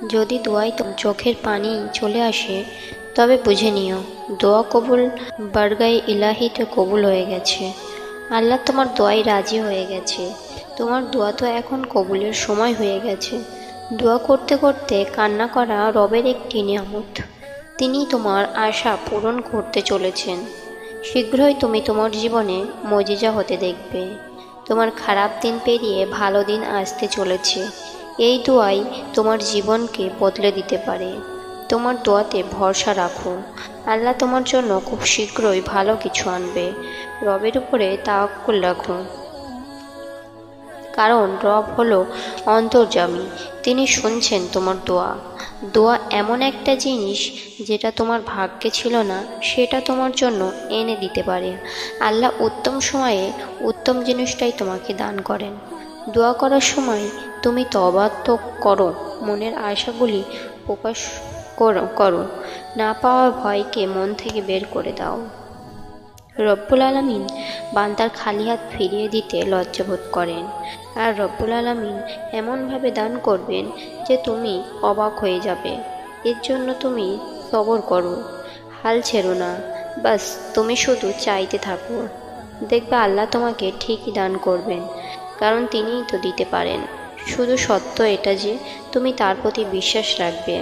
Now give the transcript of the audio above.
যদি দোয়ায় চোখের পানি চলে আসে তবে বুঝে নিও দোয়া কবুল, বারগায়ে ইলাহিতে কবুল হয়ে গেছে। আল্লাহ তোমার দোয়ায় রাজি হয়ে গেছে। তোমার দোয়া তো এখন কবুলের সময় হয়ে গেছে। দোয়া করতে করতে কান্না করা রবের একটি নিয়ামত। তিনি তোমার আশা পূরণ করতে চলেছেন। শীঘ্রই তুমি তোমার জীবনে মজিজা হতে দেখবে। তোমার খারাপ দিন পেরিয়ে ভালো দিন আসতে চলেছে। এই দোয়াই তোমার জীবনকে বদলে দিতে পারে। তোমার দোয়াতে ভরসা রাখো। আল্লাহ তোমার জন্য খুব শীঘ্রই ভালো কিছু আনবে। রবের উপরে তাওয়াক্কুল রাখো, কারণ রব হলো অন্তর্যামী। তিনি শুনছেন তোমার দোয়া। দোয়া এমন একটা জিনিস যেটা তোমার ভাগ্যে ছিল না, সেটা তোমার জন্য এনে দিতে পারে। আল্লাহ উত্তম সময়ে উত্তম জিনিসটাই তোমাকে দান করেন। দোয়া করার সময় তুমি তওবা তো করো, মনের আশাগুলি প্রকাশ করো, না পাওয়ার ভয়কে মন থেকে বের করে দাও। রব্বুল আলামিন বান্দার খালি হাত ফিরিয়ে দিতে লজ্জাবোধ করেন, আর রব্বুল আলামিন এমনভাবে দান করবেন যে তুমি অবাক হয়ে যাবে। এর জন্য তুমি সবর করো, হাল ছেড়ো না। বাস তুমি শুধু চাইতে থাকো, দেখবে আল্লাহ তোমাকে ঠিকই দান করবেন, কারণ তিনিই তো দিতে পারেন। শুধু সত্য এটা যে তুমি তার প্রতি বিশ্বাস রাখবে।